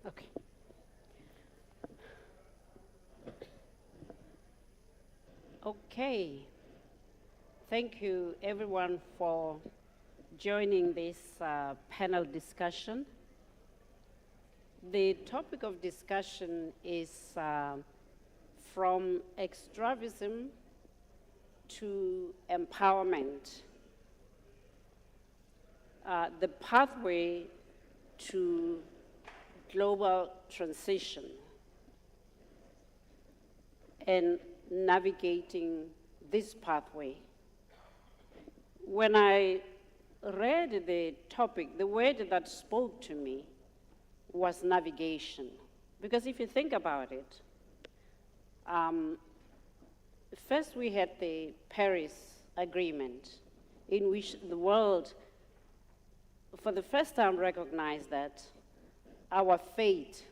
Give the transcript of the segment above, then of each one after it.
Okay. Okay. Thank you, everyone, for joining this panel discussion. The topic of discussion is from extractivism to empowerment, the pathway to global transition and navigating this pathway. When I read the topic, the word that spoke to me was navigation. Because if you think about it, first we had the Paris Agreement, in which the world, for the first time, recognized that our fate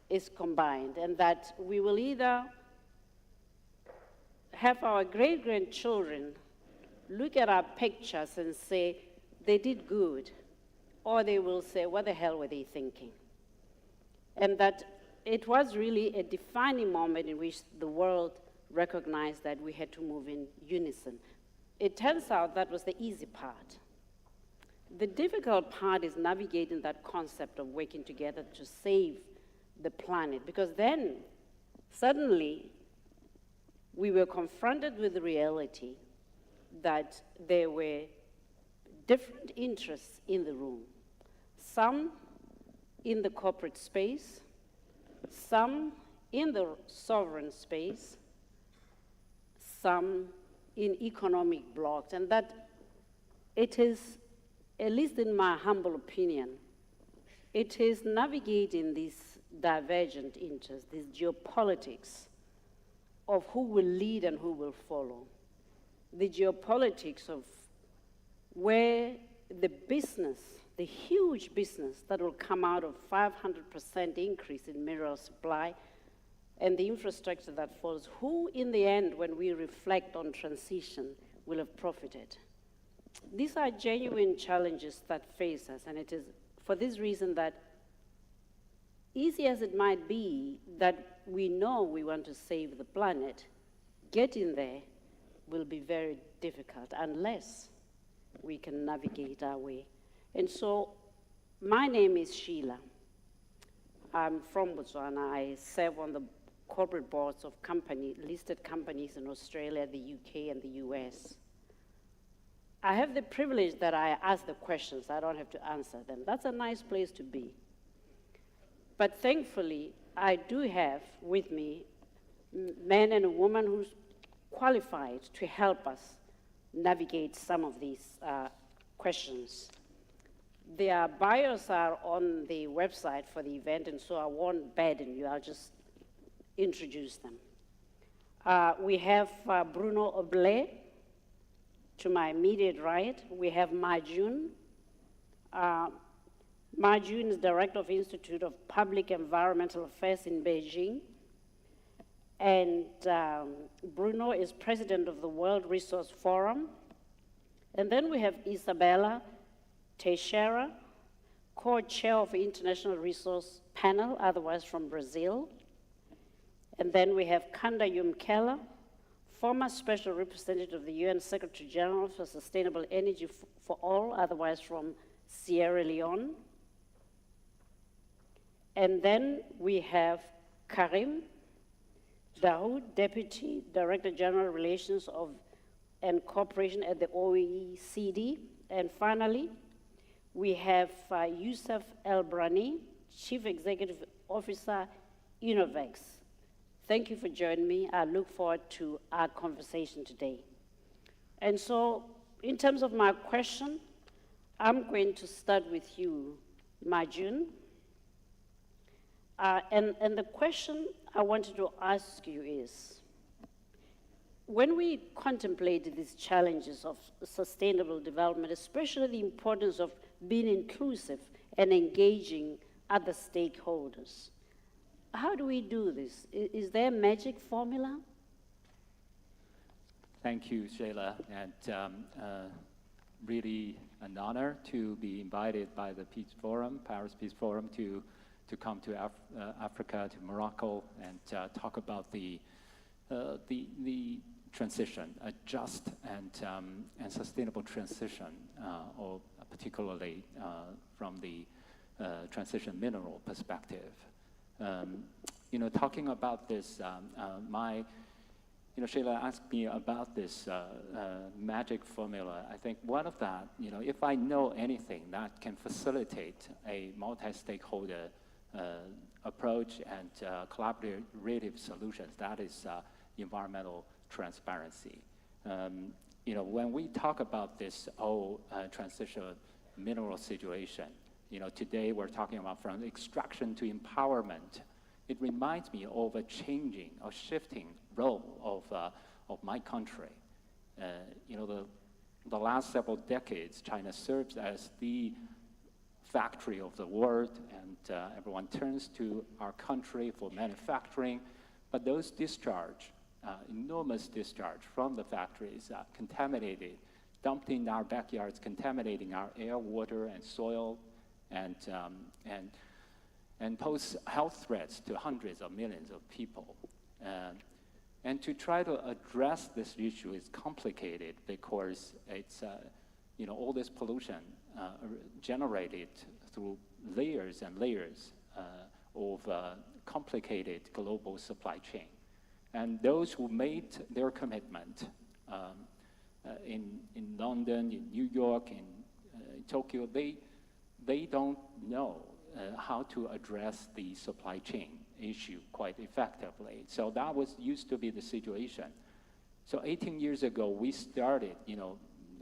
is combined, and that we will either have our great-grandchildren look at our pictures and say, they did good, or they will say, what the hell were they thinking? And that it was really a defining moment in which the world recognized that we had to move in unison. It turns out that was the easy part. The difficult part is navigating that concept of working together to save the planet, because then suddenly we were confronted with the reality that there were different interests in the room. Some in the corporate space, some in the sovereign space, some in economic blocks, and that it is, at least in my humble opinion, it is navigating these divergent interests, these geopolitics of who will lead and who will follow, the geopolitics of where the business, the huge business that will come out of 500% increase in mineral supply and the infrastructure that follows, who in the end, when we reflect on transition, will have profited. These are genuine challenges that face us, and it is for this reason that, easy as it might be, that we know we want to save the planet, getting there will be very difficult unless we can navigate our way. And so, my name is Sheila. I'm from Botswana. I serve on the corporate boards of listed companies in Australia, the UK, and the US. I have the privilege that I ask the questions. I don't have to answer them. That's a nice place to be. But thankfully, I do have with me men and a woman who's qualified to help us navigate some of these questions. Their bios are on the website for the event, and so I won't burden you. I'll just introduce them. We have Bruno Oblé to my immediate right. We have Majun. Majun is Director of Institute of Public Environmental Affairs in Beijing. And Bruno is President of the World Resource Forum. And then we have Isabella Teixeira, co-chair of the International Resource Panel, otherwise from Brazil. And then we have Kanda Yumkela, former Special Representative of the UN Secretary General for Sustainable Energy for All, otherwise from Sierra Leone. And then we have Karim Dahoud, Deputy Director General Relations and Cooperation at the OECD. And finally, we have Youssef El-Brani, Chief Executive Officer, Innovex. Thank you for joining me. I look forward to our conversation today. And so, in terms of my question, I'm going to start with you, Majun. And the question I wanted to ask you is, when we contemplate these challenges of sustainable development, especially the importance of being inclusive and engaging other stakeholders, how do we do this? Is there a magic formula? Thank you, Sheila. And really an honor to be invited by the Peace Forum, Paris Peace Forum, to come to Africa, to Morocco, and talk about the transition, a just and sustainable transition, or particularly from the transition mineral perspective. Talking about this, Sheila asked me about this magic formula. I think one of that, if I know anything that can facilitate a multi-stakeholder approach and collaborative solutions, that is environmental transparency. When we talk about this whole transition mineral situation, today we're talking about from extraction to empowerment. It reminds me of a changing or shifting role of my country. The last several decades, China serves as the factory of the world, and everyone turns to our country for manufacturing. But those enormous discharge from the factories, contaminated, dumped in our backyards, contaminating our air, water, and soil, and pose health threats to hundreds of millions of people. And to try to address this issue is complicated because it's, all this pollution generated through layers and layers of complicated global supply chain. And those who made their commitment in London, in New York, in Tokyo, they don't know how to address the supply chain issue quite effectively. So that used to be the situation. So 18 years ago, we started,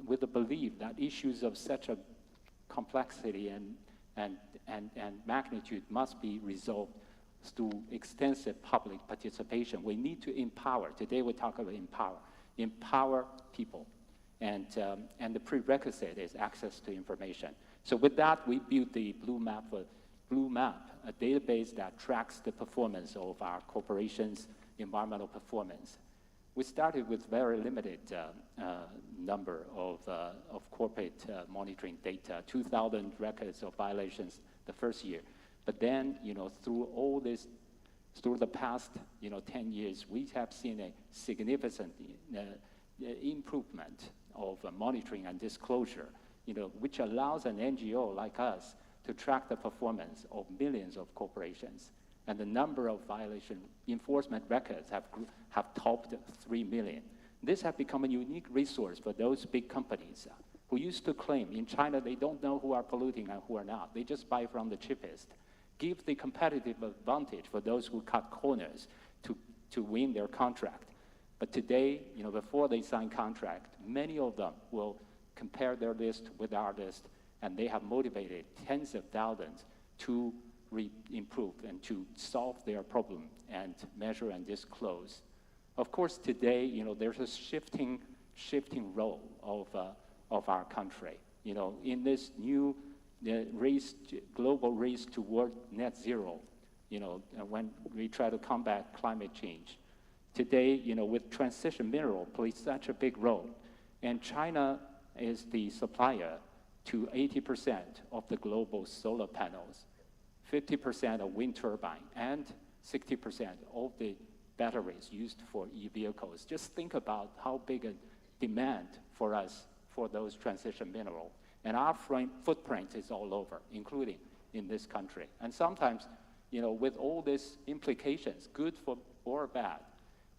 with the belief that issues of such a complexity and magnitude must be resolved through extensive public participation. We need to empower. Today we talk about empower people, and the prerequisite is access to information. So with that, we built the Blue Map, a database that tracks the performance of our corporations' environmental performance. We started with very limited number of corporate monitoring data, 2,000 records of violations the first year. But then, through the past, 10 years, we have seen a significant improvement of monitoring and disclosure, which allows an NGO like us to track the performance of millions of corporations. And the number of violation enforcement records have topped 3 million. This has become a unique resource for those big companies who used to claim in China they don't know who are polluting and who are not. They just buy from the cheapest. Give the competitive advantage for those who cut corners to win their contract. But today, before they sign contract, many of them will compare their list with our list, and they have motivated tens of thousands to improve and to solve their problem and measure and disclose. Of course, today, there's a shifting role of our country. In this new global race toward net zero, when we try to combat climate change. Today, with transition mineral plays such a big role, and China is the supplier to 80% of the global solar panels, 50% of wind turbine, and 60% of the batteries used for e-vehicles. Just think about how big a demand for us for those transition minerals. And our footprint is all over, including in this country. And sometimes, with all these implications, good or bad,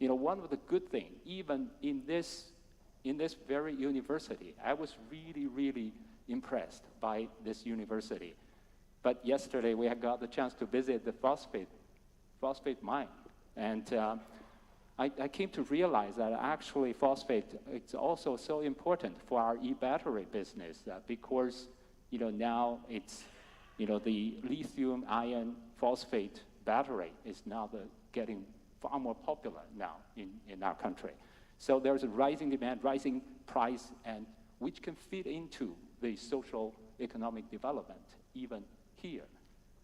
one of the good things, even in this very university, I was really, really impressed by this university. But yesterday we had got the chance to visit the phosphate mine. And I came to realize that actually phosphate is also so important for our e-battery business because, now it's, the lithium iron phosphate battery is now getting far more popular now in our country. So there's a rising demand, rising price, and which can fit into the social economic development even here.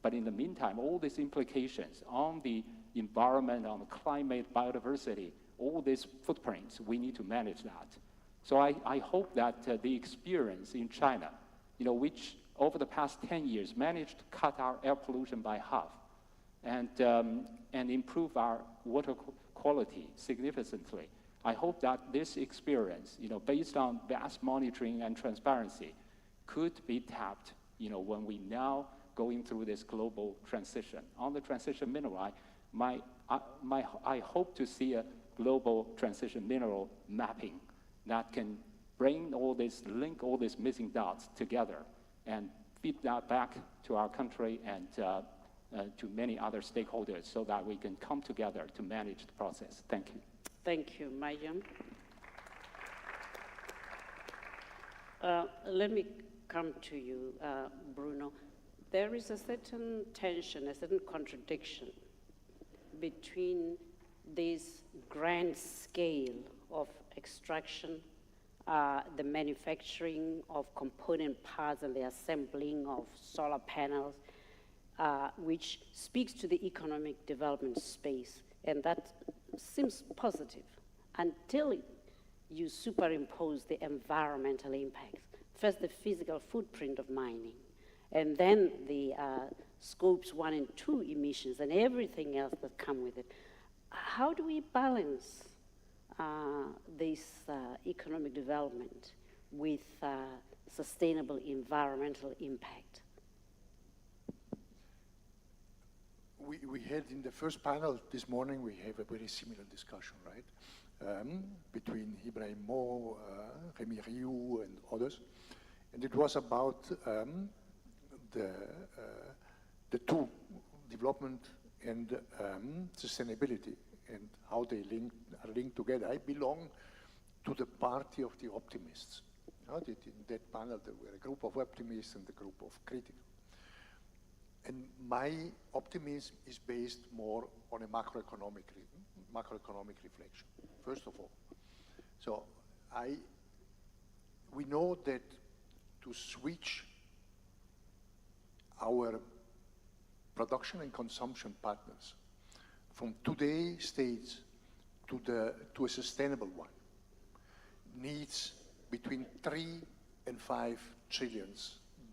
But in the meantime, all these implications on the environment, on the climate, biodiversity, all these footprints, we need to manage that. So I hope that the experience in China, which over the past 10 years managed to cut our air pollution by half and improve our water quality significantly. I hope that this experience, based on vast monitoring and transparency, could be tapped, when we now going through this global transition. On the transition mineral, I hope to see a global transition mineral mapping that can bring all this, link all these missing dots together and feed that back to our country and to many other stakeholders so that we can come together to manage the process. Thank you. Thank you, Mayan. Let me come to you, Bruno. There is a certain tension, a certain contradiction between this grand scale of extraction, the manufacturing of component parts and the assembling of solar panels, which speaks to the economic development space, and that seems positive until you superimpose the environmental impacts. First, the physical footprint of mining, and then the scopes 1 and 2 emissions and everything else that come with it. How do we balance this economic development with sustainable environmental impact? We had in the first panel this morning, we have a very similar discussion, right? Between Ibrahim Mo, Rémi Rioux, and others. And it was about the two, development and sustainability, and how they are linked together. I belong to the party of the optimists. In that panel, there were a group of optimists and a group of critics. And my optimism is based more on a macroeconomic reflection, first of all. So we know that to switch our production and consumption patterns from today's stage to a sustainable one needs between $3 and $5 trillion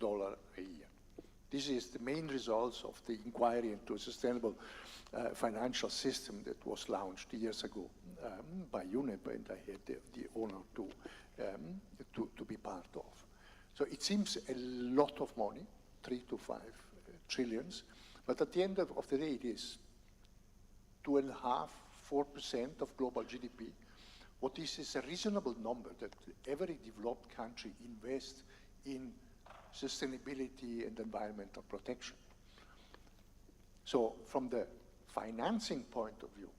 a year. This is the main results of the inquiry into a sustainable financial system that was launched years ago by UNEP, and I had the honor to be part of. So it seems a lot of money, 3 to 5 trillions, but at the end of the day, it is 2.5%, 4% of global GDP. What is a reasonable number that every developed country invests in sustainability and environmental protection. So from the financing point of view,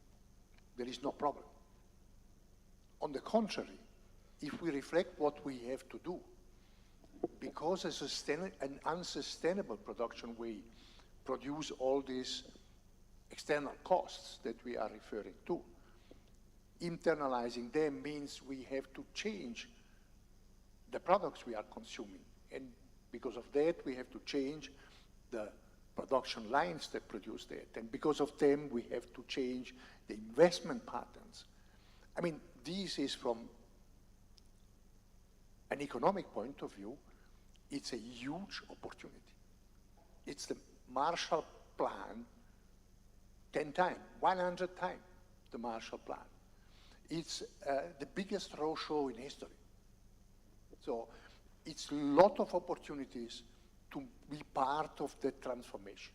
there is no problem. On the contrary, if we reflect what we have to do, because an unsustainable production way produce all these external costs that we are referring to, internalizing them means we have to change the products we are consuming. And because of that, we have to change the production lines that produce that. And because of them, we have to change the investment patterns. I mean, this is from an economic point of view, it's a huge opportunity. It's the Marshall Plan 10 times, 100 times the Marshall Plan. It's the biggest roadshow in history. So it's a lot of opportunities to be part of the transformation.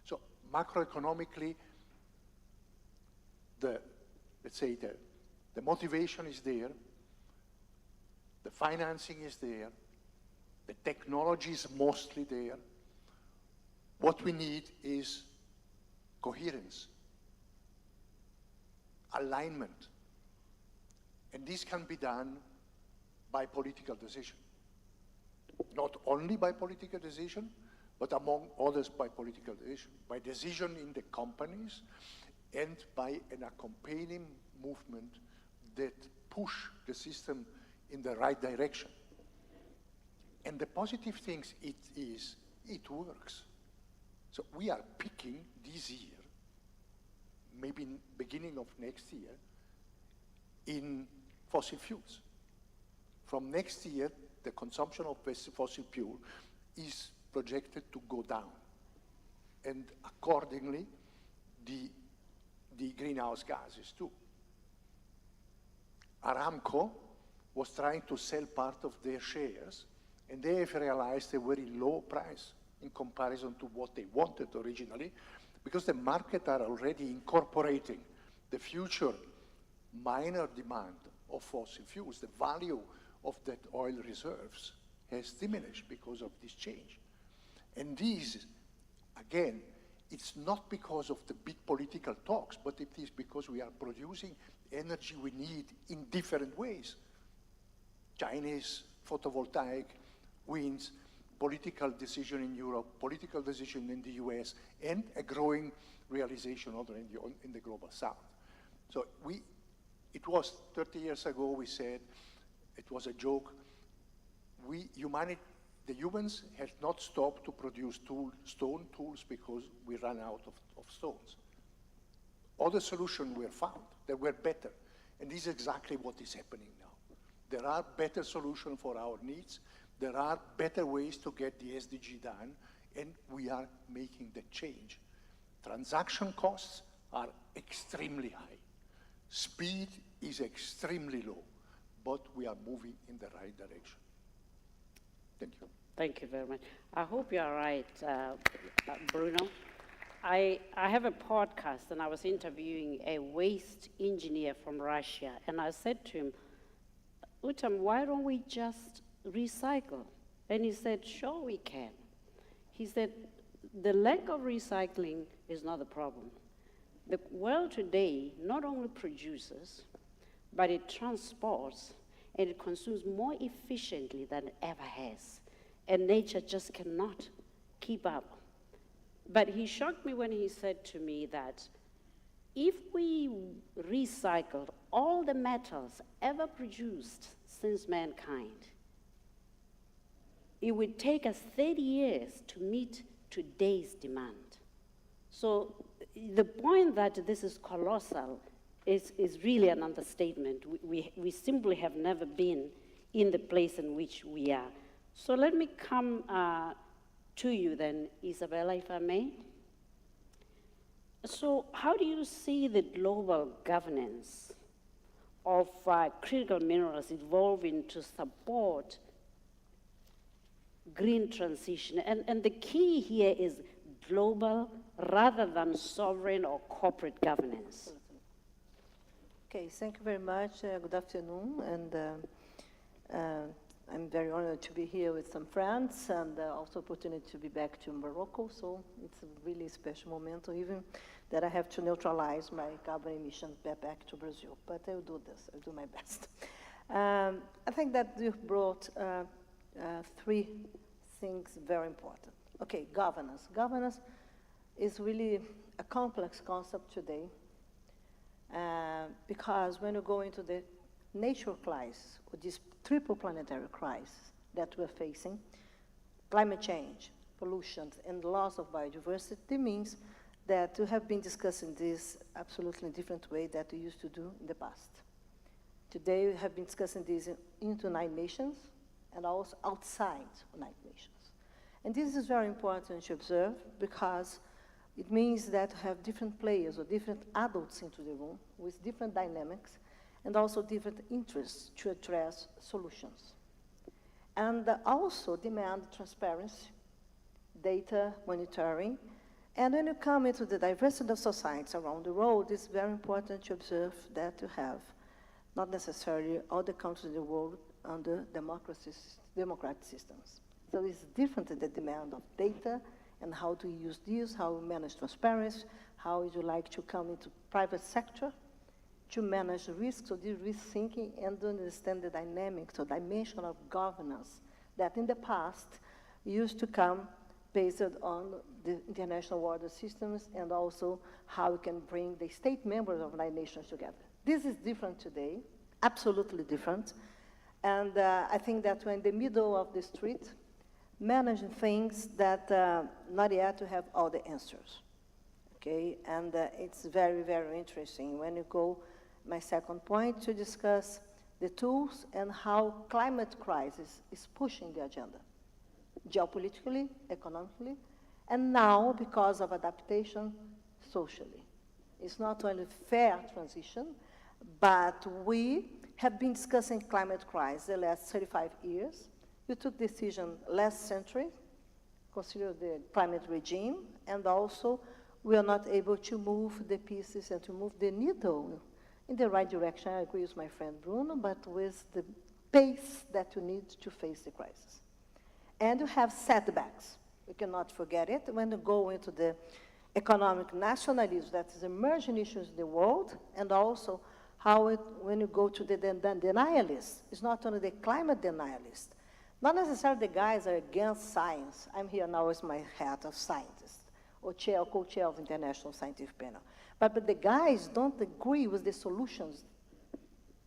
So macroeconomically, let's say the motivation is there, the financing is there, the technology is mostly there. What we need is coherence, alignment. And this can be done by political decision. Not only by political decision, but among others by political decision. By decision in the companies and by an accompanying movement that push the system in the right direction. And the positive things it works. So we are picking this year, maybe beginning of next year, in fossil fuels. From next year, the consumption of fossil fuel is projected to go down. And accordingly, the greenhouse gases too. Aramco was trying to sell part of their shares, and they have realized a very low price in comparison to what they wanted originally, because the market are already incorporating the future minor demand of fossil fuels. The value of that oil reserves has diminished because of this change. And this, again, it's not because of the big political talks, but it is because we are producing energy we need in different ways. Chinese photovoltaic, winds, political decision in Europe, political decision in the US, and a growing realization also in the global south. So it was 30 years ago we said, it was a joke, the humans had not stopped to produce stone tools because we ran out of stones. Other solutions were found that were better, and this is exactly what is happening now. There are better solutions for our needs, there are better ways to get the SDG done, and we are making the change. Transaction costs are extremely high. Speed is extremely low, but we are moving in the right direction. Thank you. Thank you very much. I hope you are right, Bruno. I have a podcast, and I was interviewing a waste engineer from Russia, and I said to him, Utam, why don't we just recycle? And he said, sure we can. He said, the lack of recycling is not the problem. The world today not only produces, but it transports and it consumes more efficiently than it ever has. And nature just cannot keep up. But he shocked me when he said to me that if we recycled all the metals ever produced since mankind, it would take us 30 years to meet today's demand. So the point that this is colossal is really an understatement. We simply have never been in the place in which we are. So let me come to you then, Isabella, if I may. So how do you see the global governance of critical minerals evolving to support green transition? And the key here is global rather than sovereign or corporate governance. Okay, thank you very much. Good afternoon, and I'm very honored to be here with some friends, and also opportunity to be back to Morocco. So it's a really special moment, even that I have to neutralize my carbon emissions back to Brazil. But I will do this. I'll do my best. I think that you've brought three things very important. Okay, governance. Governance is really a complex concept today. Because when you go into the nature crisis, or this triple planetary crisis that we're facing, climate change, pollution, and loss of biodiversity, means that we have been discussing this absolutely different way that we used to do in the past. Today we have been discussing this into 9 nations and also outside 9 nations. And this is very important to observe because it means that we have different players or different adults into the room with different dynamics and also different interests to address solutions. And also demand transparency, data monitoring, and when you come into the diversity of societies around the world, it's very important to observe that you have not necessarily all the countries in the world under democratic systems. So it's different in the demand of data and how to use this, how we manage transparency, how would you like to come into private sector to manage risk, so this risk thinking and to understand the dynamics or dimension of governance that in the past used to come based on the international water systems and also how we can bring the state members of 9 nations together. This is different today, absolutely different. And I think that we're in the middle of the street, managing things that not yet to have all the answers, okay? And it's very, very interesting when you go, my second point, to discuss the tools, and how climate crisis is pushing the agenda, geopolitically, economically, and now, because of adaptation, socially. It's not only fair transition, but we have been discussing climate crisis the last 35 years. We took decision last century, consider the climate regime, and also we are not able to move the pieces and to move the needle in the right direction. I agree with my friend Bruno, but with the pace that you need to face the crisis. And you have setbacks. We cannot forget it. When you go into the economic nationalism that is emerging issues in the world, and also how it, when you go to the denialists, it's not only the climate denialists. Not necessarily the guys are against science. I'm here now with my hat of scientist, or chair, co-chair of International Scientific Panel. But the guys don't agree with the solutions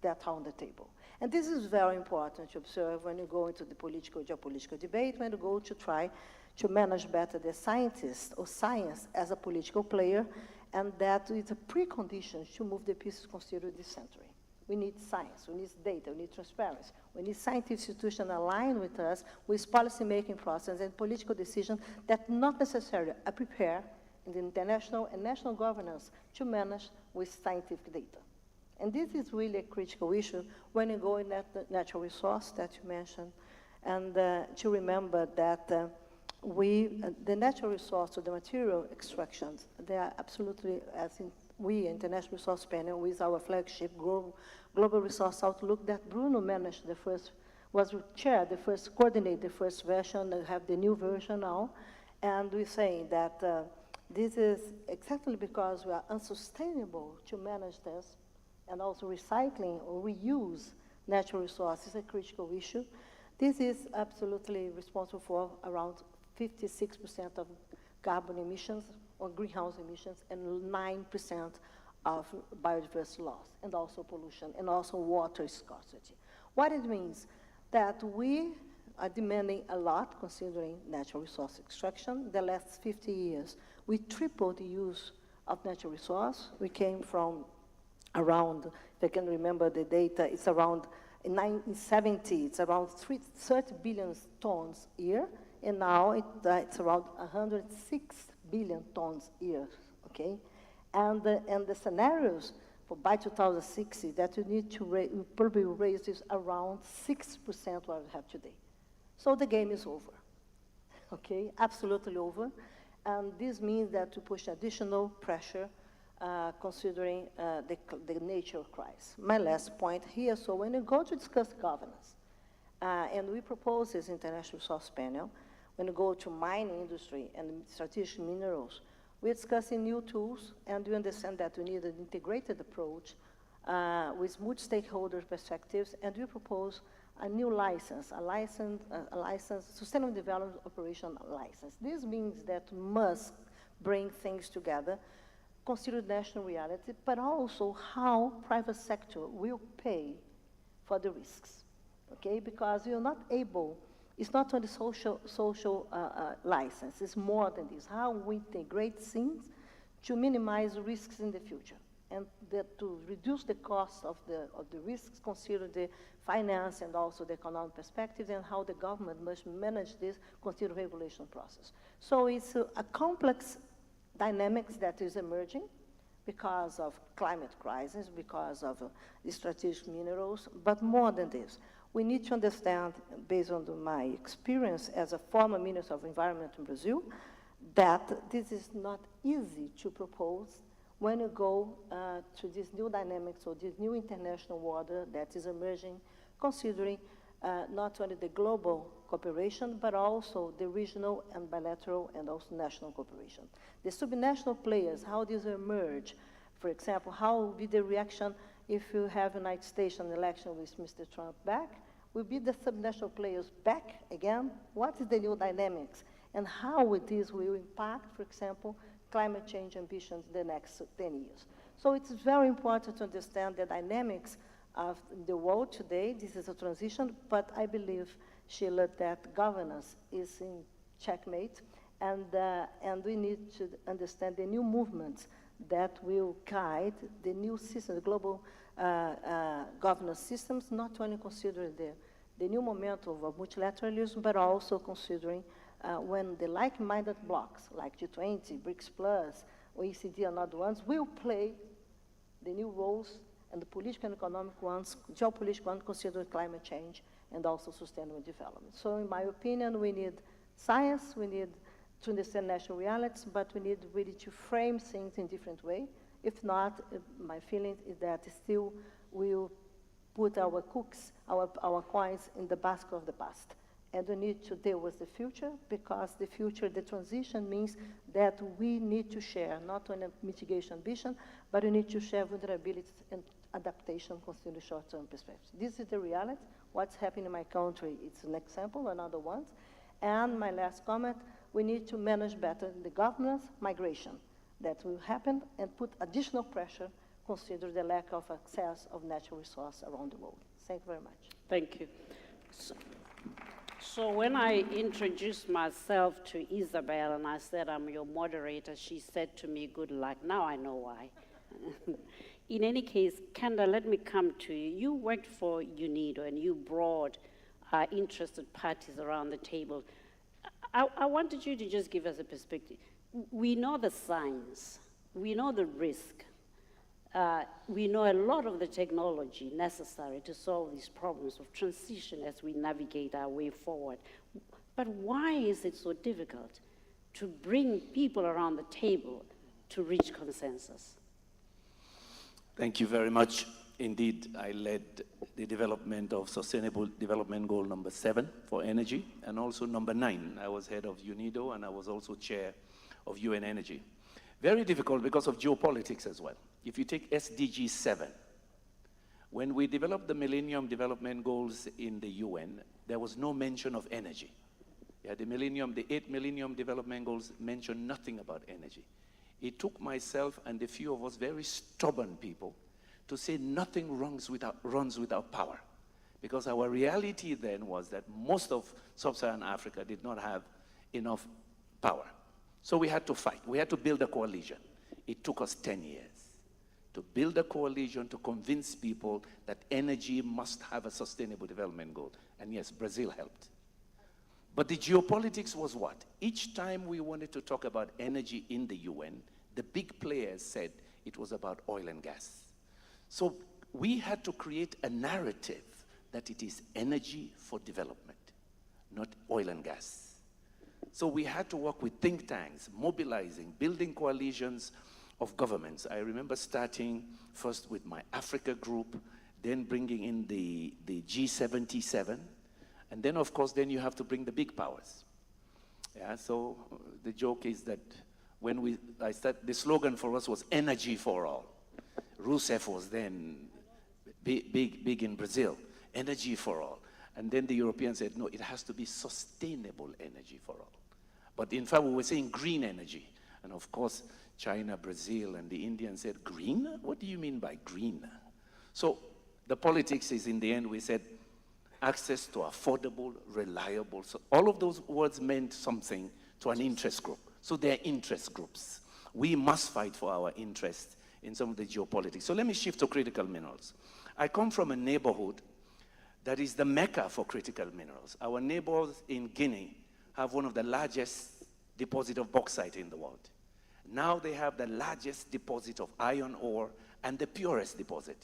that are on the table. And this is very important to observe when you go into the political, geopolitical debate, when you go to try to manage better the scientist or science as a political player, and that is a precondition to move the pieces considered this century. We need science, we need data, we need transparency, we need scientific institutions aligned with us, with policy-making process and political decisions that not necessarily are prepared in the international and national governance to manage with scientific data. And this is really a critical issue when you go in that natural resource that you mentioned, and to remember that the natural resource or the material extractions, they are absolutely, as in we, International Resource Panel, with our flagship Global Resource Outlook that Bruno managed the first, was chair, the first, coordinate the first version, and have the new version now. And we're saying that this is exactly because we are unsustainable to manage this, and also recycling or reuse natural resources is a critical issue. This is absolutely responsible for around 56% of carbon emissions or greenhouse emissions and 9% of biodiversity loss, and also pollution, and also water scarcity. What it means that we are demanding a lot considering natural resource extraction. The last 50 years, we tripled the use of natural resource. We came from around, if I can remember the data, it's around, in 1970, it's around 30 billion tons a year, and now it's around 106 billion tons a year, okay? And the scenarios for by 2060 that you need to you probably raise this around 6% what we have today. So the game is over, okay? Absolutely over. And this means that to push additional pressure considering the nature of crisis. My last point here, so when you go to discuss governance, and we propose this International Resource Panel, when you go to mining industry and strategic minerals, we're discussing new tools, and we understand that we need an integrated approach with multi-stakeholder perspectives, and we propose a new license, sustainable development operation license. This means that we must bring things together, consider national reality, but also how private sector will pay for the risks, okay? Because you're not able, it's not only social license, it's more than this. How we integrate things to minimize risks in the future, and that to reduce the cost of the risks, consider the finance and also the economic perspectives, and how the government must manage this, consider regulation process. So it's a complex dynamics that is emerging because of climate crisis, because of strategic minerals, but more than this. We need to understand, based on my experience as a former Minister of Environment in Brazil, that this is not easy to propose when you go to these new dynamics or this new international order that is emerging, considering not only the global cooperation, but also the regional and bilateral and also national cooperation. The subnational players, how these emerge, for example, how will be the reaction if you have United States an election with Mr. Trump back? Will be the subnational players back again? What is the new dynamics? And how this will impact, for example, climate change ambitions the next 10 years. So it's very important to understand the dynamics of the world today. This is a transition, but I believe, Sheila, that governance is in checkmate, and we need to understand the new movements that will guide the new system, the global governance systems, not only considering the new momentum of multilateralism, but also considering when the like-minded blocs, like G20, BRICS Plus, OECD and other ones, will play the new roles and the political and economic ones, geopolitical ones, considering climate change and also sustainable development. So in my opinion, we need science, we need to understand national realities, but we need really to frame things in different way. If not, my feeling is that still we'll put our coins in the basket of the past. And we need to deal with the future, because the future, the transition means that we need to share not only mitigation ambition, but we need to share vulnerabilities and adaptation considering short-term perspectives. This is the reality. What's happening in my country, it's an example, another one. And my last comment, we need to manage better the governance migration that will happen and put additional pressure considering the lack of access of natural resources around the world. Thank you very much. Thank you. So when I introduced myself to Isabel and I said I'm your moderator, she said to me, good luck. Now I know why. In any case, Kanda, let me come to you. You worked for UNIDO and you brought interested parties around the table. I wanted you to just give us a perspective. We know the science, we know the risk, we know a lot of the technology necessary to solve these problems of transition as we navigate our way forward. But why is it so difficult to bring people around the table to reach consensus? Thank you very much. Indeed, I led the development of Sustainable Development Goal number 7 for energy, and also number 9. I was head of UNIDO, and I was also chair of UN Energy. Very difficult because of geopolitics as well. If you take SDG 7, when we developed the Millennium Development Goals in the UN, there was no mention of energy. Yeah, the 8 Millennium Development Goals mentioned nothing about energy. It took myself and a few of us very stubborn people to say nothing runs without power. Because our reality then was that most of sub-Saharan Africa did not have enough power. So we had to fight. We had to build a coalition. It took us 10 years to build a coalition to convince people that energy must have a sustainable development goal. And yes, Brazil helped. But the geopolitics was what? Each time we wanted to talk about energy in the UN, the big players said it was about oil and gas. So we had to create a narrative that it is energy for development, not oil and gas. So we had to work with think tanks, mobilizing, building coalitions of governments. I remember starting first with my Africa group, then bringing in the G77, and then of course then you have to bring the big powers. Yeah, so the joke is that when the slogan for us was energy for all. Rousseff was then big in Brazil, energy for all. And then the Europeans said, no, it has to be sustainable energy for all. But in fact, we were saying green energy. And of course, China, Brazil, and the Indians said, green? What do you mean by green? So the politics is, in the end, we said, access to affordable, reliable. So all of those words meant something to an interest group. So they're interest groups. We must fight for our interests in some of the geopolitics. So let me shift to critical minerals. I come from a neighborhood that is the mecca for critical minerals. Our neighbors in Guinea have one of the largest deposits of bauxite in the world. Now they have the largest deposit of iron ore and the purest deposit.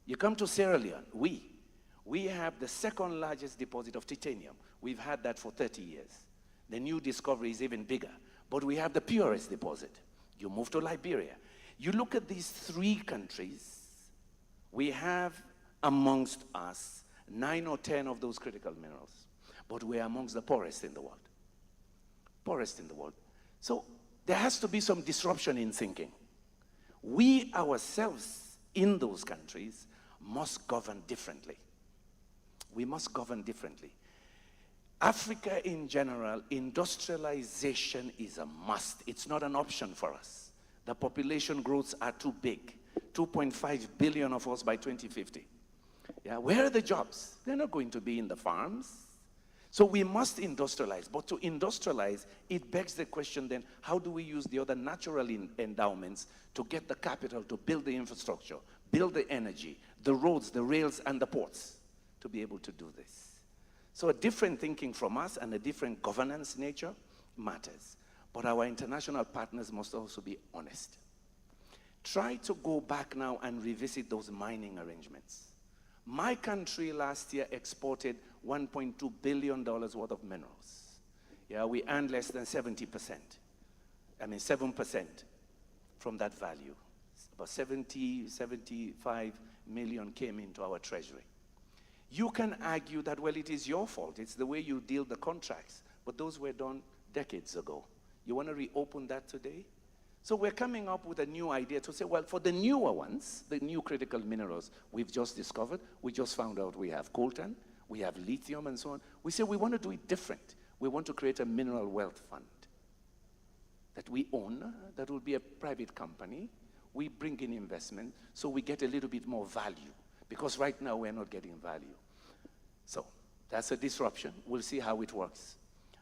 You come to Sierra Leone, we have the second largest deposit of titanium. We've had that for 30 years. The new discovery is even bigger, but we have the purest deposit. You move to Liberia. You look at these 3 countries, we have amongst us 9 or 10 of those critical minerals, but we're amongst the poorest in the world. Poorest in the world. So there has to be some disruption in thinking. We ourselves in those countries must govern differently. We must govern differently. Africa in general, industrialization is a must. It's not an option for us. The population growths are too big. 2.5 billion of us by 2050. Yeah, where are the jobs? They're not going to be in the farms. So we must industrialize. But to industrialize, it begs the question then, how do we use the other natural endowments to get the capital to build the infrastructure? build the energy, the roads, the rails, and the ports to be able to do this. So a different thinking from us and a different governance nature matters. But our international partners must also be honest. Try to go back now and revisit those mining arrangements. My country last year exported $1.2 billion worth of minerals. Yeah, we earned less than 70%. I mean, 7% from that value. About 75 million came into our treasury. You can argue that, well, it is your fault. It's the way you deal the contracts. But those were done decades ago. You want to reopen that today? So we're coming up with a new idea to say, well, for the newer ones, the new critical minerals we've just discovered, we just found out we have coltan, we have lithium and so on. We say we want to do it different. We want to create a mineral wealth fund that we own, that will be a private company. We bring in investment so we get a little bit more value, because right now we're not getting value. So that's a disruption. We'll see how it works.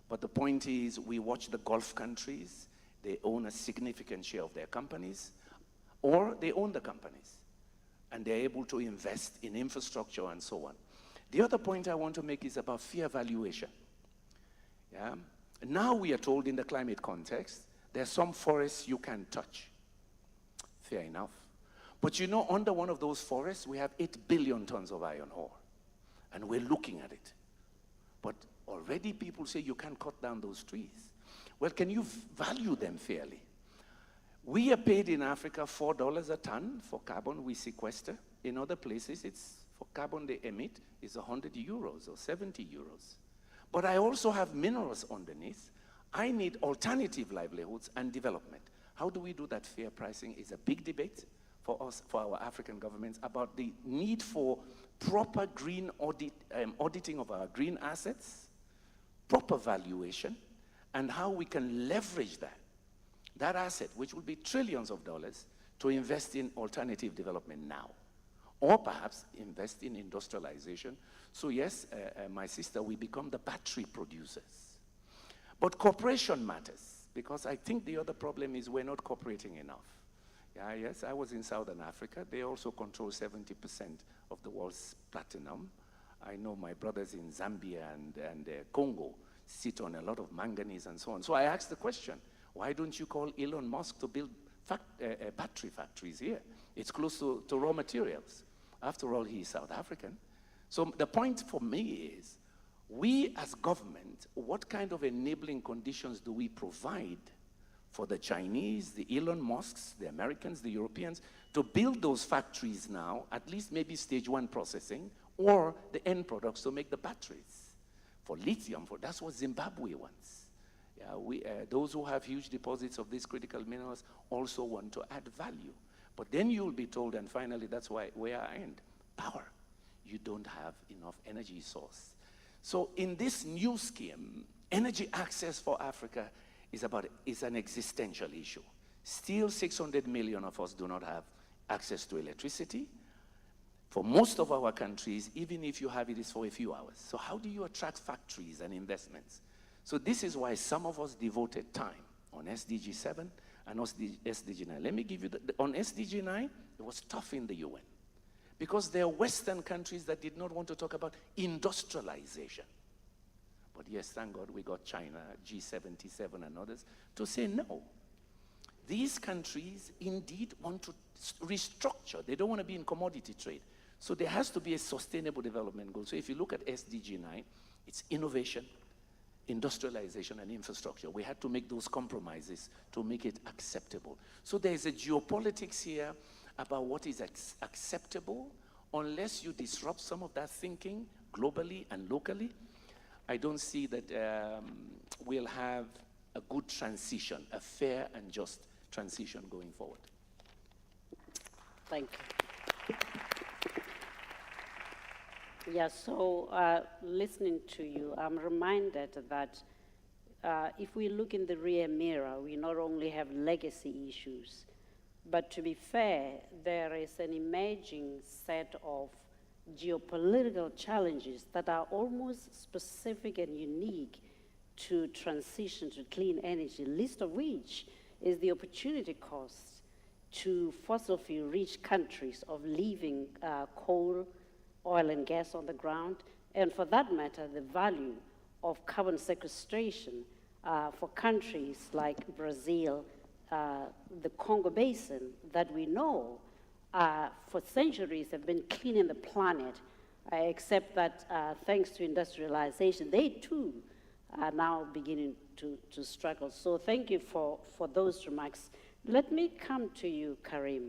But the point is, we watch the Gulf countries. They own a significant share of their companies, or they own the companies, and they're able to invest in infrastructure and so on. The other point I want to make is about fair valuation. Yeah? Now we are told in the climate context, there are some forests you can't touch. Fair enough. But you know, under one of those forests, we have 8 billion tons of iron ore, and we're looking at it. But already people say you can't cut down those trees. Well, can you value them fairly? We are paid in Africa $4 a ton for carbon we sequester. In other places, it's for carbon they emit is 100 euros or 70 euros. But I also have minerals underneath. I need alternative livelihoods and development. How do we do that fair pricing is a big debate for us, for our African governments, about the need for proper green auditing of our green assets, proper valuation, and how we can leverage that asset, which will be trillions of dollars, to invest in alternative development now. Or perhaps invest in industrialization. So yes, my sister, we become the battery producers. But cooperation matters, because I think the other problem is we're not cooperating enough. Yeah, yes, I was in Southern Africa. They also control 70% of the world's platinum. I know my brothers in Zambia and Congo sit on a lot of manganese and so on. So I asked the question, why don't you call Elon Musk to build battery factories here? It's close to raw materials. After all, he's South African. So the point for me is, we as government, what kind of enabling conditions do we provide for the Chinese, the Elon Musks, the Americans, the Europeans, to build those factories now, at least maybe stage 1 processing, or the end products to make the batteries? For lithium, that's what Zimbabwe wants. Yeah, those who have huge deposits of these critical minerals also want to add value. But then you'll be told, and finally that's where I end, power. You don't have enough energy source. So in this new scheme, energy access for Africa is an existential issue. Still 600 million of us do not have access to electricity. For most of our countries, even if you have it, it's for a few hours. So how do you attract factories and investments? So this is why some of us devoted time on SDG 7 and SDG 9. Let me give you, on SDG 9, it was tough in the UN, because there are Western countries that did not want to talk about industrialization. But yes, thank God we got China, G77 and others to say no. These countries indeed want to restructure. They don't want to be in commodity trade. So there has to be a sustainable development goal. So if you look at SDG 9, it's innovation, industrialization, and infrastructure. We had to make those compromises to make it acceptable. So there's a geopolitics here about what is acceptable. Unless you disrupt some of that thinking globally and locally, I don't see that we'll have a good transition, a fair and just transition going forward. Thank you. Yeah, so listening to you, I'm reminded that if we look in the rear mirror, we not only have legacy issues, but to be fair, there is an emerging set of geopolitical challenges that are almost specific and unique to transition to clean energy, least of which is the opportunity cost to fossil fuel-rich countries of leaving coal, oil and gas on the ground, and for that matter, the value of carbon sequestration for countries like Brazil, the Congo Basin, that we know for centuries have been cleaning the planet, except that thanks to industrialization, they too are now beginning to struggle. So thank you for those remarks. Let me come to you, Karim.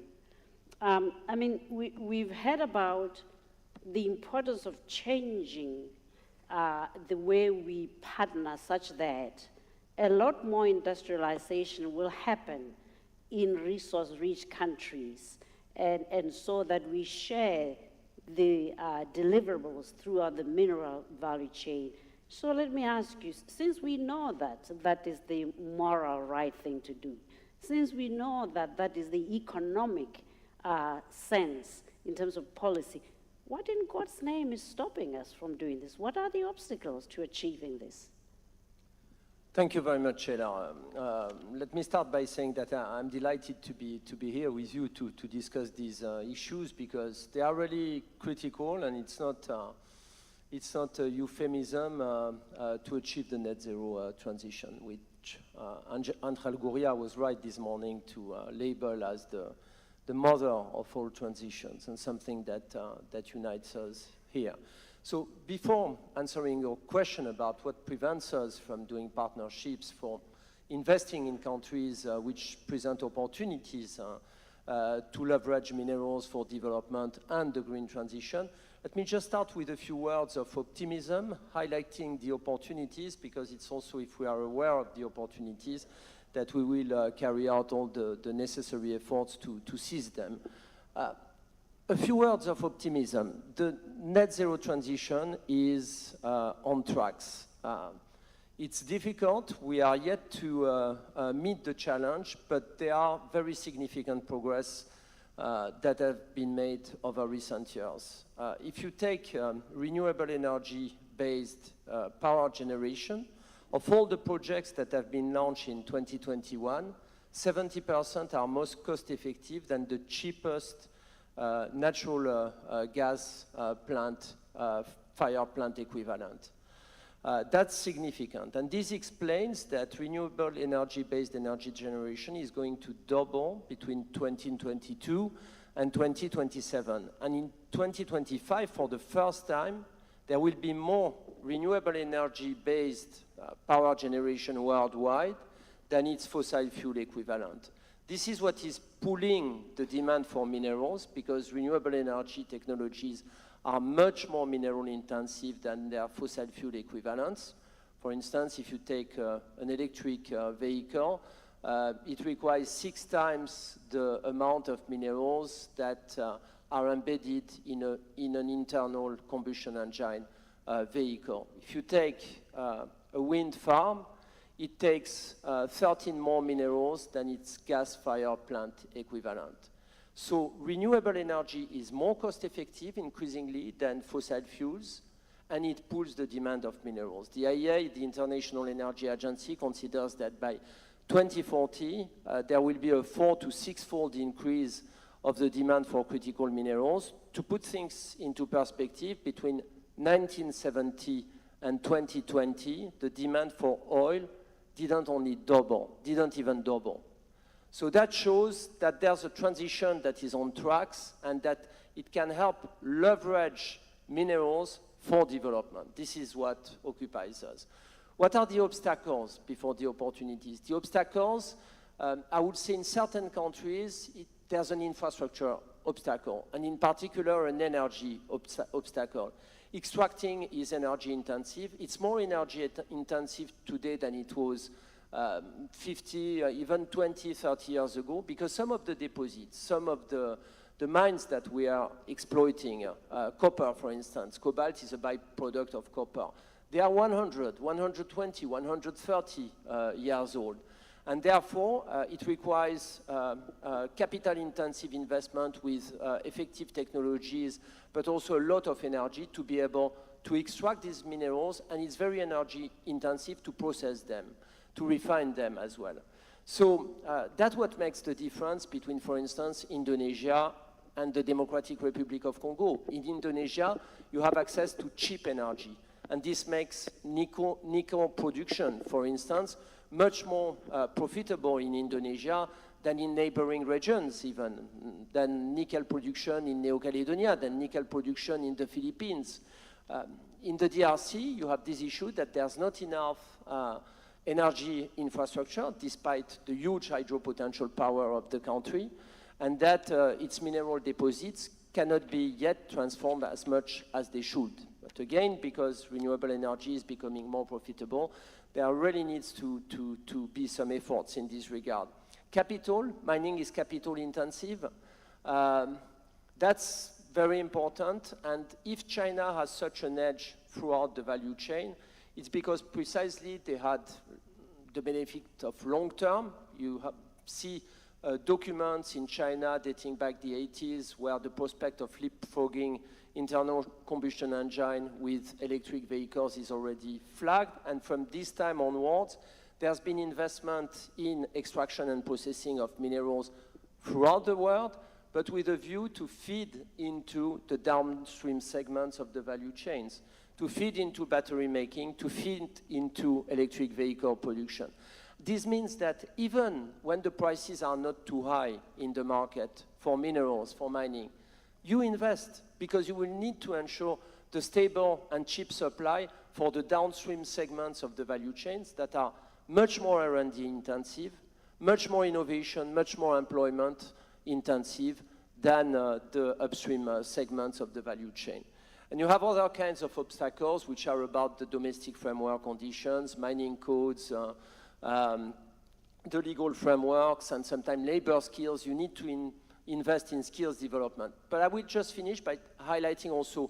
I mean, we've heard about the importance of changing the way we partner such that a lot more industrialization will happen in resource-rich countries, and so that we share the deliverables throughout the mineral value chain. So let me ask you, since we know that that is the moral right thing to do, since we know that that is the economic sense in terms of policy, what in God's name is stopping us from doing this? What are the obstacles to achieving this? Thank you very much, Sheila. Let me start by saying that I'm delighted to be here with you to discuss these issues, because they are really critical, and it's not a euphemism to achieve the net zero transition, which Angel Gurria was right this morning to label as the mother of all transitions, and something that unites us here. So before answering your question about what prevents us from doing partnerships for investing in countries which present opportunities to leverage minerals for development and the green transition, let me just start with a few words of optimism, highlighting the opportunities, because it's also, if we are aware of the opportunities, that we will carry out all the necessary efforts to seize them. A few words of optimism. The net zero transition is on tracks. It's difficult. We are yet to meet the challenge, but there are very significant progress that have been made over recent years. If you take renewable energy-based power generation, of all the projects that have been launched in 2021, 70% are most cost-effective than the cheapest natural gas plant, fire plant equivalent. That's significant, and this explains that renewable energy-based energy generation is going to double between 2022 and 2027. And in 2025, for the first time, there will be more renewable energy-based power generation worldwide than its fossil fuel equivalent. This is what is pulling the demand for minerals, because renewable energy technologies are much more mineral intensive than their fossil fuel equivalents. For instance, if you take an electric vehicle, it requires 6 times the amount of minerals that are embedded in an internal combustion engine vehicle. If you take a wind farm, it takes 13 more minerals than its gas-fired plant equivalent. So renewable energy is more cost-effective increasingly than fossil fuels, and it pulls the demand of minerals. The IEA, the International Energy Agency, considers that by 2040, there will be a 4- to 6-fold increase of the demand for critical minerals. To put things into perspective, between 1970 and 2020, the demand for oil didn't even double. So that shows that there's a transition that is on tracks, and that it can help leverage minerals for development. This is what occupies us. What are the obstacles before the opportunities? The obstacles, I would say in certain countries, there's an infrastructure obstacle, and in particular an energy obstacle. Extracting is energy intensive. It's more energy intensive today than it was 50, even 20, 30 years ago, because some of the deposits, some of the mines that we are exploiting, copper, for instance, cobalt is a byproduct of copper. They are 100, 120, 130 years old. And therefore, it requires capital-intensive investment with effective technologies, but also a lot of energy to be able to extract these minerals, and it's very energy-intensive to process them, to refine them as well. So that's what makes the difference between, for instance, Indonesia and the Democratic Republic of Congo. In Indonesia, you have access to cheap energy. And this makes nickel production, for instance, much more profitable in Indonesia than in neighboring regions even, than nickel production in New Caledonia, than nickel production in the Philippines. In the DRC, you have this issue that there's not enough energy infrastructure, despite the huge hydro potential power of the country, and that its mineral deposits cannot be yet transformed as much as they should. But again, because renewable energy is becoming more profitable, there really needs to be some efforts in this regard. Capital, mining is capital intensive. That's very important, and if China has such an edge throughout the value chain, it's because precisely they had the benefit of long term. You see documents in China dating back the 80s where the prospect of leapfrogging internal combustion engine with electric vehicles is already flagged, and from this time onwards, there's been investment in extraction and processing of minerals throughout the world, but with a view to feed into the downstream segments of the value chains, to feed into battery making, to feed into electric vehicle production. This means that even when the prices are not too high in the market for minerals, for mining, you invest because you will need to ensure the stable and cheap supply for the downstream segments of the value chains that are much more R&D intensive, much more innovation, much more employment intensive than the upstream segments of the value chain. And you have other kinds of obstacles which are about the domestic framework conditions, mining codes, the legal frameworks, and sometimes labor skills. You need to invest in skills development. But I will just finish by highlighting also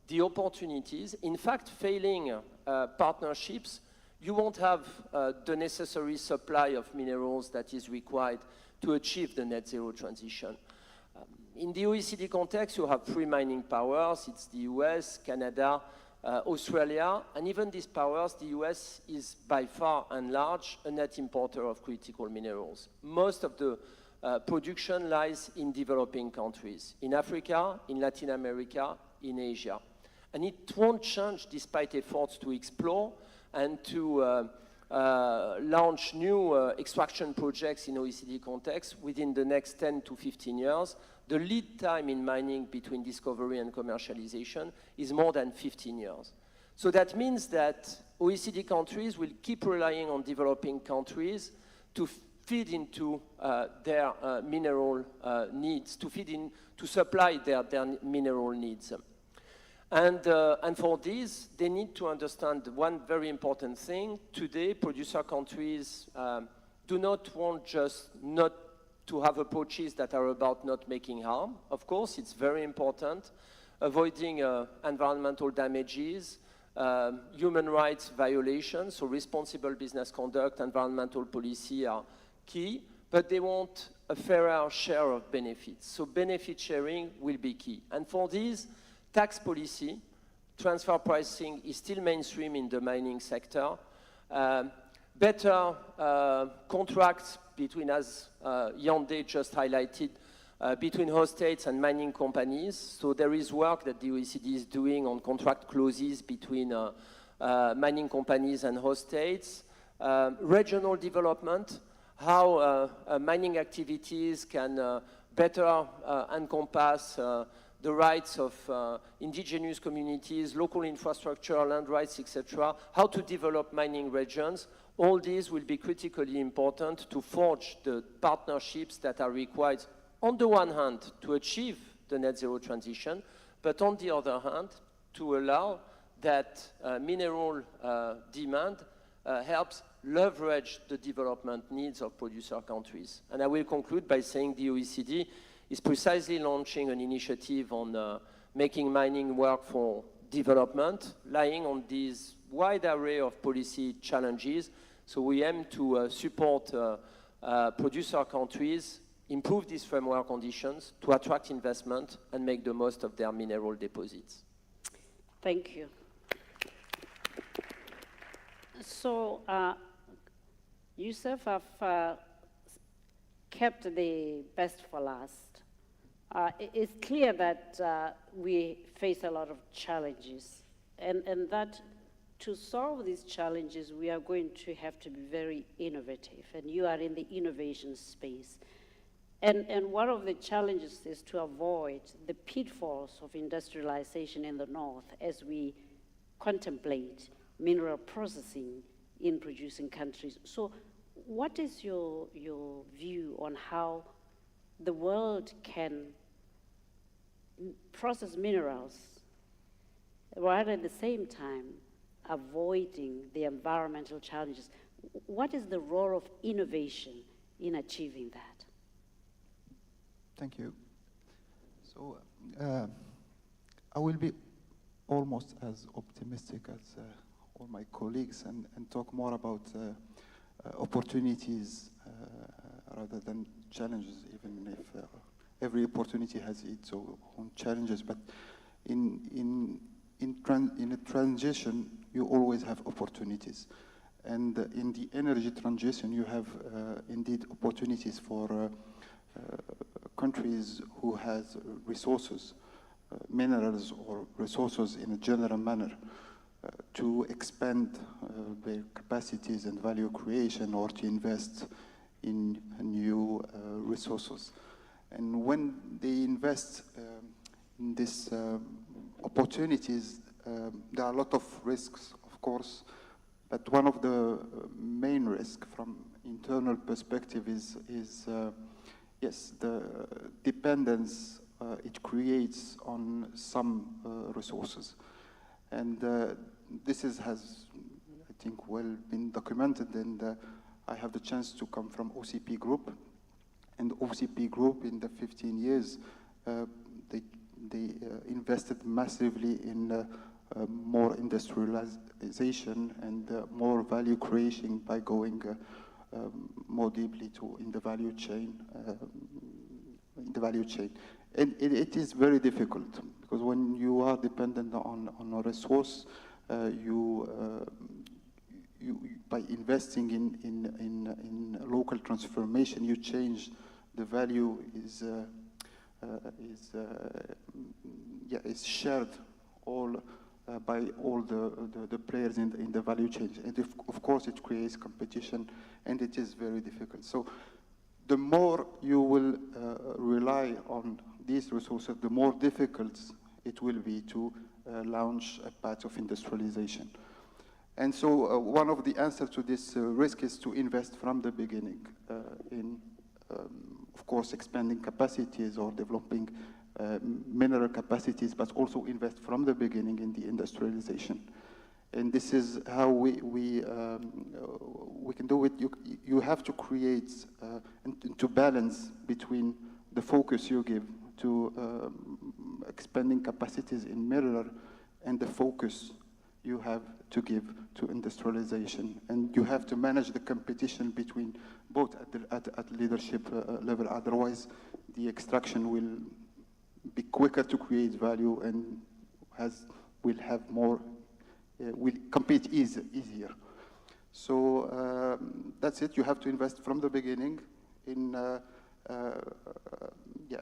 the opportunities. In fact, failing partnerships, you won't have the necessary supply of minerals that is required to achieve the net zero transition. In the OECD context, you have three mining powers. It's the US, Canada, Australia, and even these powers, the US is by far and large a net importer of critical minerals. Most of the production lies in developing countries, in Africa, in Latin America, in Asia. And it won't change despite efforts to explore and to launch new extraction projects in OECD context within the next 10 to 15 years. The lead time in mining between discovery and commercialization is more than 15 years. So that means that OECD countries will keep relying on developing countries to feed into their mineral needs, to supply their mineral needs. And for this, they need to understand one very important thing. Today, producer countries do not want just not to have approaches that are about not making harm. Of course, it's very important. Avoiding environmental damages, human rights violations, so responsible business conduct, environmental policy are key, but they want a fairer share of benefits. So benefit sharing will be key. And for this, tax policy, transfer pricing is still mainstream in the mining sector. Better contracts between, as Yande just highlighted, between host states and mining companies. So there is work that the OECD is doing on contract clauses between mining companies and host states. Regional development, how mining activities can better encompass the rights of indigenous communities, local infrastructure, land rights, etc., how to develop mining regions. All these will be critically important to forge the partnerships that are required, on the one hand, to achieve the net zero transition, but on the other hand, to allow that mineral demand helps leverage the development needs of producer countries. And I will conclude by saying the OECD is precisely launching an initiative on making mining work for development, lying on this wide array of policy challenges. So we aim to support producer countries, improve these framework conditions to attract investment and make the most of their mineral deposits. Thank you. So, Youssef, I've kept the best for last. It's clear that we face a lot of challenges, and that to solve these challenges, we are going to have to be very innovative, and you are in the innovation space. And one of the challenges is to avoid the pitfalls of industrialization in the north as we contemplate mineral processing in producing countries. So what is your view on how the world can process minerals while at the same time avoiding the environmental challenges? What is the role of innovation in achieving that? Thank you. So I will be almost as optimistic as all my colleagues and talk more about opportunities rather than challenges, even if every opportunity has its own challenges. But in a transition, you always have opportunities. And in the energy transition, you have indeed opportunities for countries who has resources, minerals or resources in a general manner, to expand their capacities and value creation or to invest in new resources. And when they invest in these opportunities, there are a lot of risks, of course, but one of the main risks from internal perspective is yes, the dependence it creates on some resources. And this has, I think, well been documented, and I have the chance to come from OCP Group. And OCP Group, in the 15 years, they invested massively in more industrialization and more value creation by going more deeply in the value chain. And it is very difficult, because when you are dependent on a resource, by investing in local transformation, you change the value is shared by all the players in the value chain. And of course it creates competition, and it is very difficult. So the more you will rely on these resources, the more difficult it will be to launch a path of industrialization. And so one of the answers to this risk is to invest from the beginning in, of course, expanding capacities or developing mineral capacities, but also invest from the beginning in the industrialization. And this is how we can do it. You have to create and to balance between the focus you give to expanding capacities in mineral and the focus you have to give to industrialization. And you have to manage the competition between both at leadership level. Otherwise, the extraction will be quicker to create value and will have more, will compete easier. So that's it. You have to invest from the beginning in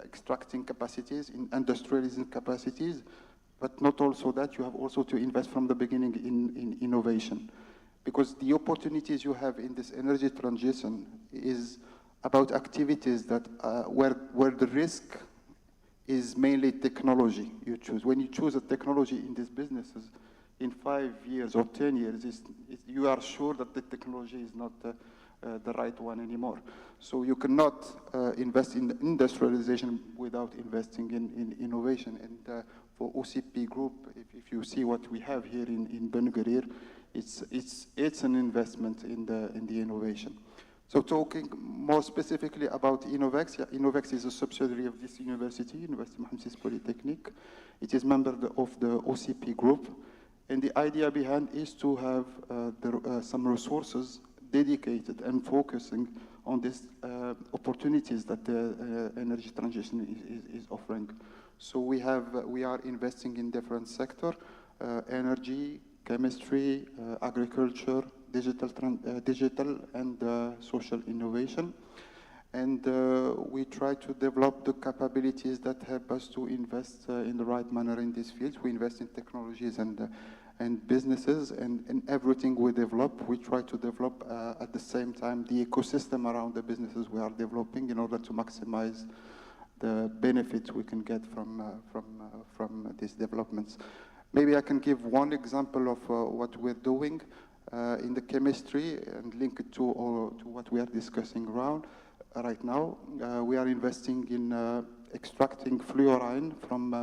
extracting capacities, in industrializing capacities, but not also that. You have also to invest from the beginning in innovation, because the opportunities you have in this energy transition is about activities that where the risk is mainly technology you choose. When you choose a technology in these businesses, in 5 years or 10 years, you are sure that the technology is not the right one anymore. So you cannot invest in industrialization without investing in innovation. And for OCP Group, if you see what we have here in Ben Gurir, it's an investment in the innovation. So talking more specifically about Innovex, Innovex is a subsidiary of this university, University Mohammed Polytechnic. It is member of the OCP Group. And the idea behind is to have some resources dedicated and focusing on these opportunities that the energy transition is offering. So we are investing in different sectors: energy, chemistry, agriculture, digital and social innovation. And we try to develop the capabilities that help us to invest in the right manner in these fields. We invest in technologies and businesses, and in everything we develop, we try to develop at the same time the ecosystem around the businesses we are developing in order to maximize the benefits we can get from these developments. Maybe I can give one example of what we're doing in the chemistry and link it to what we are discussing around right now. We are investing in extracting fluorine from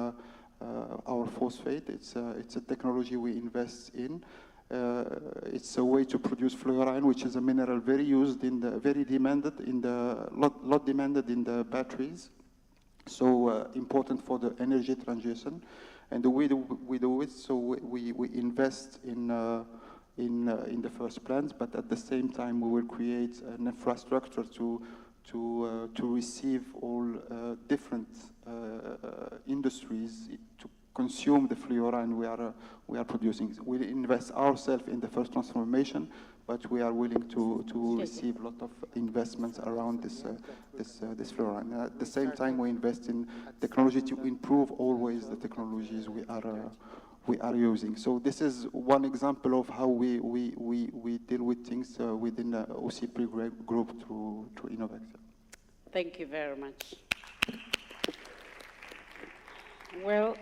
our phosphate. It's a technology we invest in. It's a way to produce fluorine, which is a mineral very used in the, very demanded in the, lot demanded in the batteries. So important for the energy transition. And the way we do it, so we invest in the first plants, but at the same time we will create an infrastructure to receive all different industries to consume the fluorine we are producing. We invest ourselves in the first transformation, but we are willing to receive a lot of investments around this fluorine. At the same time, we invest in technology to improve always the technologies we are using. So this is one example of how we deal with things within the OCP group through innovation. Thank you very much. Well,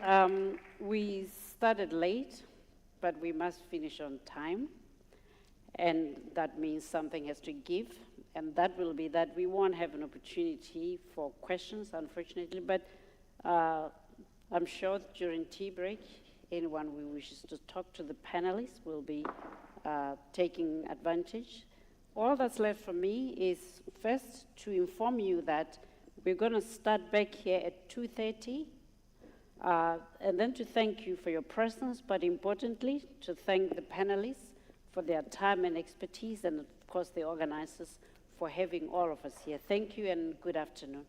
we started late, but we must finish on time. And that means something has to give. And that will be that we won't have an opportunity for questions, unfortunately. But I'm sure during tea break, anyone who wishes to talk to the panelists will be taking advantage. All that's left for me is first to inform you that we're going to start back here at 2:30, and then to thank you for your presence, but importantly, to thank the panelists for their time and expertise, and of course the organizers for having all of us here. Thank you and good afternoon.